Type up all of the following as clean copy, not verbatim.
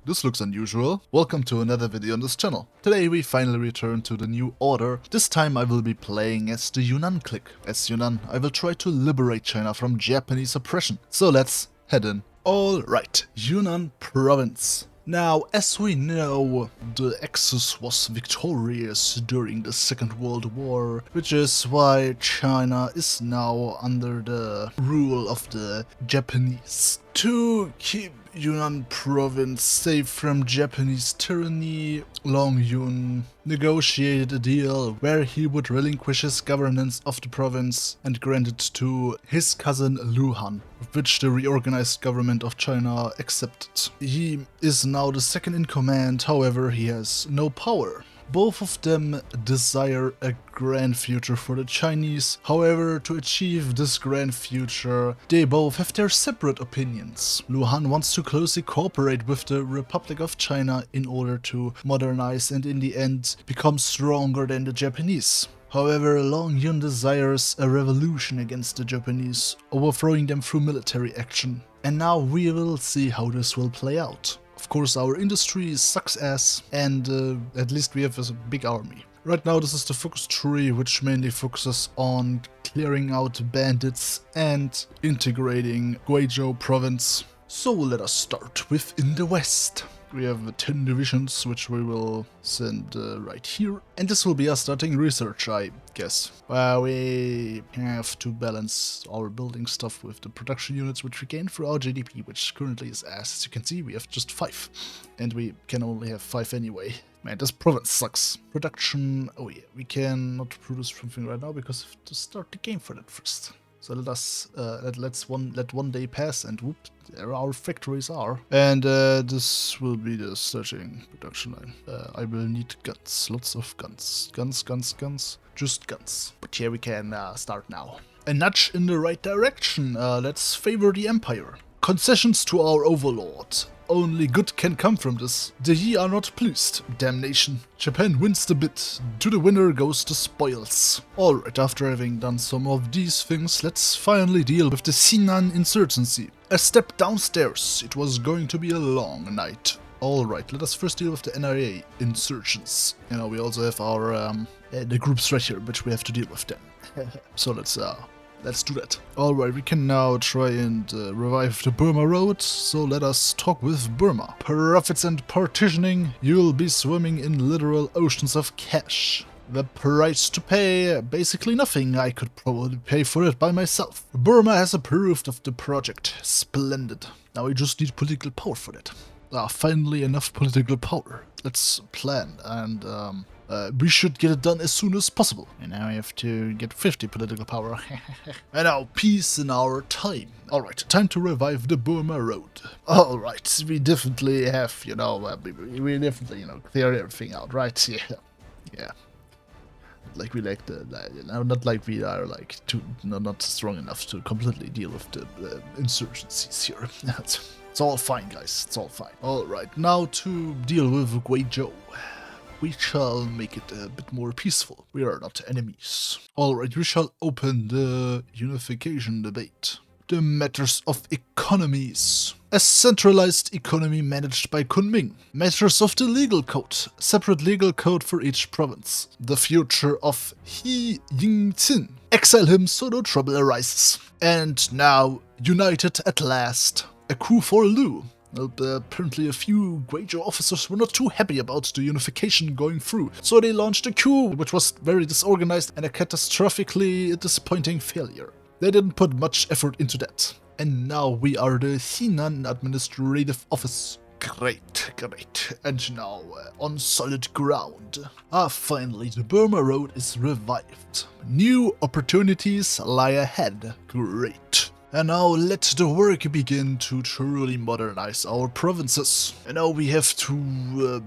This looks unusual. Welcome to another video on this channel. Today we finally return to the new order. This time I will be playing as the Yunnan clique. As Yunnan, I will try to liberate China from Japanese oppression. So let's head in. Alright, Yunnan province. Now, as we know, the Axis was victorious during the Second World War, which is why China is now under the rule of the Japanese. To keep Yunnan province safe from Japanese tyranny, Long Yun negotiated a deal where he would relinquish his governance of the province and grant it to his cousin Lu Han, which the reorganized government of China accepted. He is now the second in command, however he has no power. Both of them desire a grand future for the Chinese, however, to achieve this grand future, they both have their separate opinions. Lu Han wants to closely cooperate with the Republic of China in order to modernize and in the end become stronger than the Japanese. However, Long Yun desires a revolution against the Japanese, overthrowing them through military action. And now we will see how this will play out. Of course, our industry sucks ass, and at least we have a big army. Right now this is the focus tree, which mainly focuses on clearing out bandits and integrating Guizhou province. So let us start with in the west. We have 10 divisions, which we will send right here. And this will be us starting research, I guess. We have to balance our building stuff with the production units, which we gain through our GDP, which currently is ass. As you can see, we have just 5. And we can only have 5 anyway. Man, this province sucks. Production, oh yeah, we cannot produce something right now because we have to start the game for that first. So let us let one day pass and whoop, there our factories are. And this will be the starting production line. I will need guns, lots of guns. Guns, just guns. But here we can start now. A nudge in the right direction, let's favor the Empire. Concessions to our overlord. Only good can come from this. The Yi are not pleased. Damnation. Japan wins the bid. To the winner goes the spoils. Alright, after having done some of these things, let's finally deal with the Sichuan insurgency. A step downstairs. It was going to be a long night. Alright, let us first deal with the NRA insurgents. You know, we also have our the groups right here, which we have to deal with them. So let's do that. Alright, we can now try and revive the Burma Road, so let us talk with Burma. Profits and partitioning, you'll be swimming in literal oceans of cash. The price to pay, basically nothing, I could probably pay for it by myself. Burma has approved of the project, splendid. Now we just need political power for that. Finally enough political power. Let's plan and we should get it done as soon as possible. And now I have to get 50 political power. And now, peace in our time. Alright, time to revive the Burma Road. Alright, we definitely have, we definitely, clear everything out, right? Yeah. Like we like not like we are like not strong enough to completely deal with the insurgencies here. It's all fine, guys, it's all fine. Alright, now to deal with Guizhou. We shall make it a bit more peaceful. We are not enemies. Alright, we shall open the unification debate. The matters of economies. A centralized economy managed by Kunming. Matters of the legal code. Separate legal code for each province. The future of He Yingqin. Exile him so no trouble arises. And now, united at last. A coup for Lu. Apparently a few Guizhou officers were not too happy about the unification going through, so they launched a coup, which was very disorganized and a catastrophically disappointing failure. They didn't put much effort into that. And now we are the Henan Administrative Office. Great. And now on solid ground. Finally, the Burma Road is revived. New opportunities lie ahead. Great. And now let the work begin to truly modernize our provinces. And now we have to,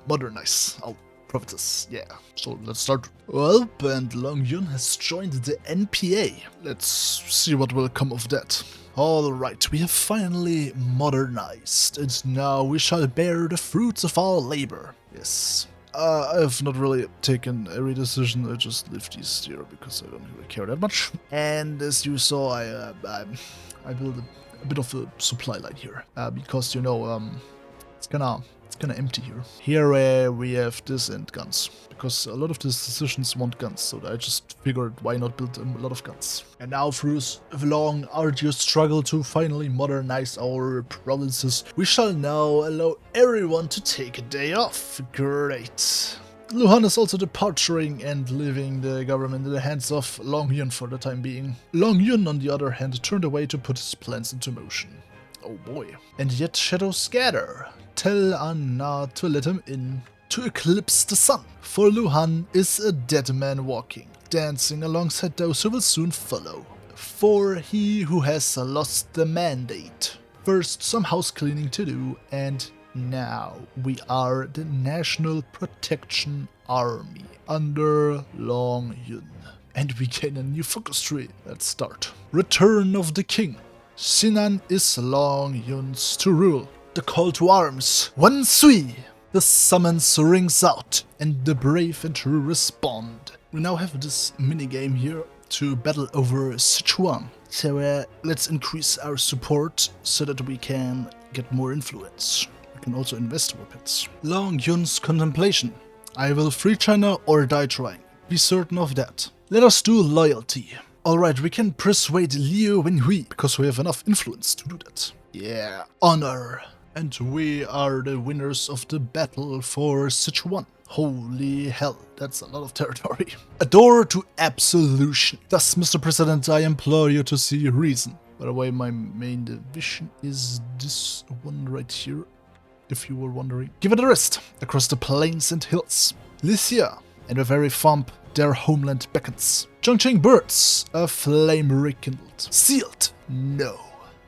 modernize our provinces. Yeah, so let's start. Well, and Long Yun has joined the NPA. Let's see what will come of that. Alright, we have finally modernized, and now we shall bear the fruits of our labor. Yes. I have not really taken every decision, I just leave these here because I don't really care that much. And as you saw, I built a bit of a supply line here, because, you know, it's kinda empty here. Here we have this and guns, because a lot of these decisions want guns, so I just figured why not build a lot of guns. And now through a long, arduous struggle to finally modernize our provinces, we shall now allow everyone to take a day off. Great. Luhan is also departing and leaving the government in the hands of Long Yun for the time being. Long Yun, on the other hand, turned away to put his plans into motion. Oh boy. And yet shadows scatter. Tell Anna to let him in, to eclipse the sun. For Luhan is a dead man walking, dancing alongside those who will soon follow. For he who has lost the mandate. First some house cleaning to do, and now we are the National Protection Army under Long Yun. And we gain a new focus tree. Let's start. Return of the King. Sinan is Long Yun's to rule. The call to arms. Wan Sui! The summons rings out, and the brave and true respond. We now have this minigame here to battle over Sichuan. So let's increase our support so that we can get more influence. We can also invest weapons. Long Yun's contemplation. I will free China or die trying. Be certain of that. Let us do loyalty. Alright, we can persuade Liu Wenhui, because we have enough influence to do that. Yeah. Honor. And we are the winners of the battle for Sichuan. Holy hell, that's a lot of territory. A door to absolution. Thus, Mr. President, I implore you to see reason. By the way, my main division is this one right here, if you were wondering. Give it a rest, across the plains and hills. Lycia and the very thump, their homeland beckons. Chongqing birds, a flame rekindled. Sealed? No.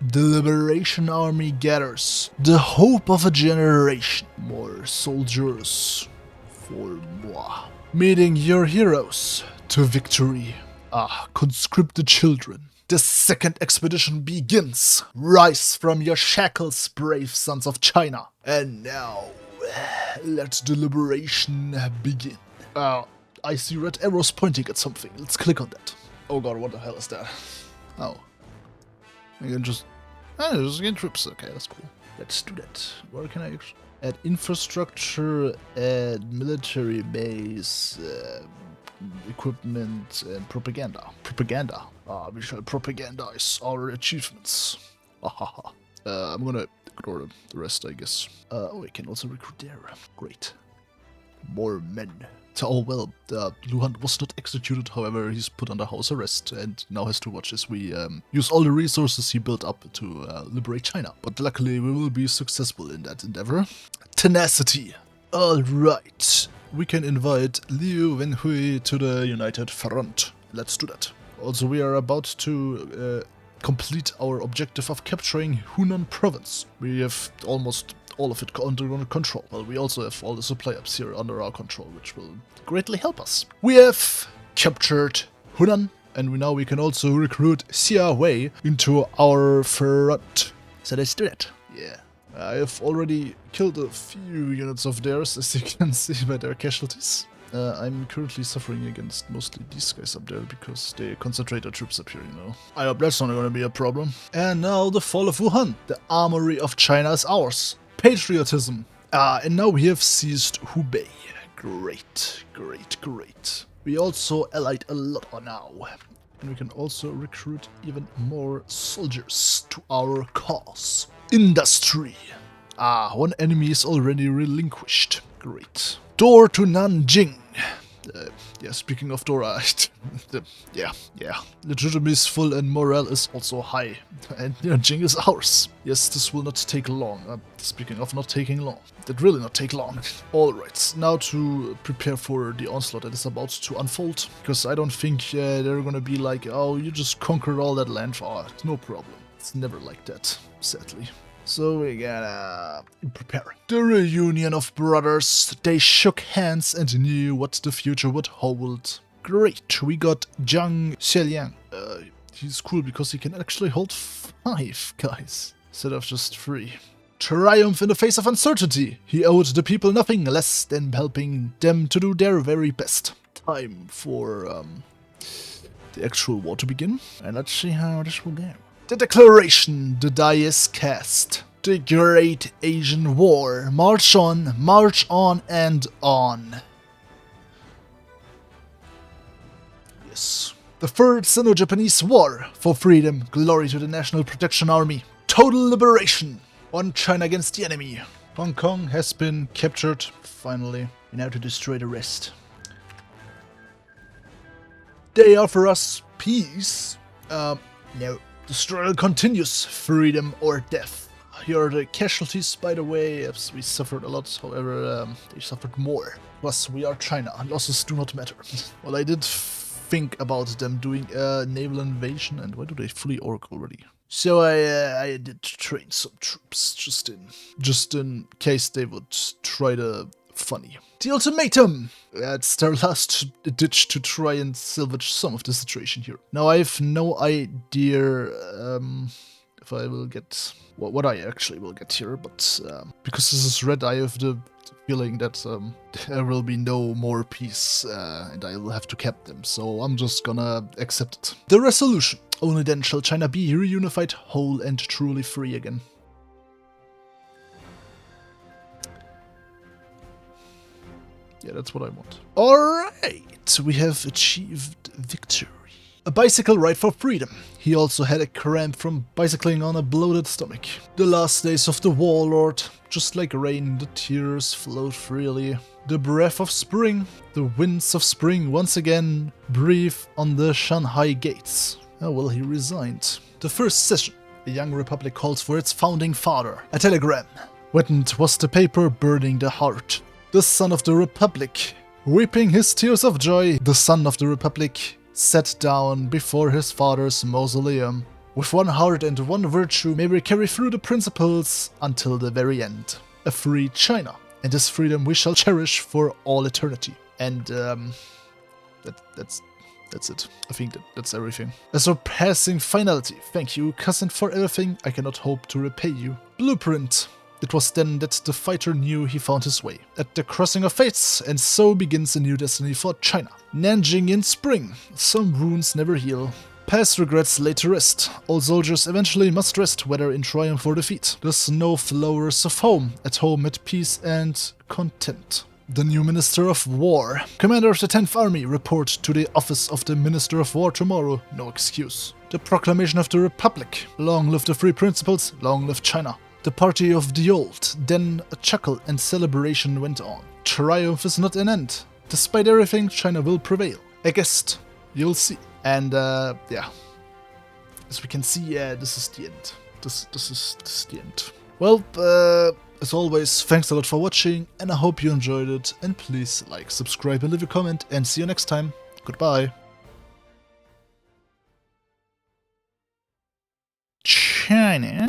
The Liberation Army gathers, the hope of a generation. More soldiers for moi. Meeting your heroes to victory. Conscripted children. The second expedition begins. Rise from your shackles, brave sons of China. And now, let the liberation begin. I see red arrows pointing at something. Let's click on that. Oh god, what the hell is that? Oh. I can just gain troops. Okay, that's cool. Let's do that. Where can I add infrastructure, add military base, equipment, and propaganda. Propaganda. We shall propagandize our achievements. I'm gonna ignore the rest, I guess. We can also recruit there. Great. More men. Oh well, Luhan was not executed, however he's put under house arrest and now has to watch as we use all the resources he built up to liberate China. But luckily we will be successful in that endeavor. Tenacity. Alright, we can invite Liu Wenhui to the United Front. Let's do that. Also we are about to complete our objective of capturing Hunan province. We have almost all of it under control. Well, we also have all the supply ups here under our control, which will greatly help us. We have captured Hunan, and now we can also recruit Xia Wei into our front. So let's do it. Yeah. I have already killed a few units of theirs, as you can see by their casualties. I'm currently suffering against mostly these guys up there because they concentrate their troops up here, you know. I hope that's not going to be a problem. And now the fall of Wuhan. The armory of China is ours. Patriotism. And now we have seized Hubei. Great, great, great. We also allied a lot now. And we can also recruit even more soldiers to our cause. Industry. One enemy is already relinquished. Great. Door to Nanjing. Yeah, speaking of Dora, yeah. Legitimacy is full and morale is also high. And Nanjing is ours. Yes, this will not take long. Speaking of not taking long. That really not take long. Alright, now to prepare for the onslaught that is about to unfold. Because I don't think they're gonna be like, oh, you just conquered all that land. Oh, no problem. It's never like that, sadly. So we gotta prepare. The reunion of brothers. They shook hands and knew what the future would hold. Great, we got Zhang Xieliang. He's cool because he can actually hold 5 guys instead of just 3. Triumph in the face of uncertainty. He owed the people nothing less than helping them to do their very best. Time for the actual war to begin. And let's see how this will go. The declaration, the die is cast. The Great Asian War. March on and on. Yes. The Third Sino-Japanese War. For freedom, glory to the National Protection Army. Total liberation. One China against the enemy. Hong Kong has been captured, finally. We now to destroy the rest. They offer us peace. No. The struggle continues, freedom or death. Here are the casualties, by the way. Yes, we suffered a lot, however, they suffered more. Plus, we are China, and losses do not matter. Well, I did think about them doing a naval invasion, and why do they flee Orc already? So I did train some troops, just in case they would try to funny. The ultimatum! It's their last ditch to try and salvage some of the situation here. Now I have no idea if I will get what I actually will get here, but because this is red, I have the feeling that there will be no more peace and I will have to cap them, so I'm just gonna accept it. The resolution. Only then shall China be reunified, whole and truly free again. Yeah, that's what I want. Alright, we have achieved victory. A bicycle ride for freedom. He also had a cramp from bicycling on a bloated stomach. The last days of the warlord. Just like rain, the tears flowed freely. The breath of spring, the winds of spring once again breathe on the Shanghai gates. Oh well, he resigned. The first session. The young republic calls for its founding father. A telegram. Wetned was the paper burning the heart. The son of the republic. Weeping his tears of joy, the son of the republic sat down before his father's mausoleum. With one heart and one virtue may we carry through the principles until the very end. A free China, and this freedom we shall cherish for all eternity. And that's it. I think that's everything. A surpassing finality. Thank you, cousin, for everything. I cannot hope to repay you. Blueprint. It was then that the fighter knew he found his way. At the crossing of fates, and so begins a new destiny for China. Nanjing in spring. Some wounds never heal. Past regrets laid to rest. All soldiers eventually must rest, whether in triumph or defeat. The snow flowers of home at peace and content. The new Minister of War. Commander of the 10th Army, report to the office of the Minister of War tomorrow. No excuse. The proclamation of the Republic. Long live the free principles, long live China. The party of the old. Then a chuckle and celebration went on. Triumph is not an end. Despite everything, China will prevail. A guest. You'll see. And yeah. As we can see, this is the end. This is the end. Well, as always, thanks a lot for watching, and I hope you enjoyed it. And please like, subscribe, and leave a comment. And see you next time. Goodbye. China.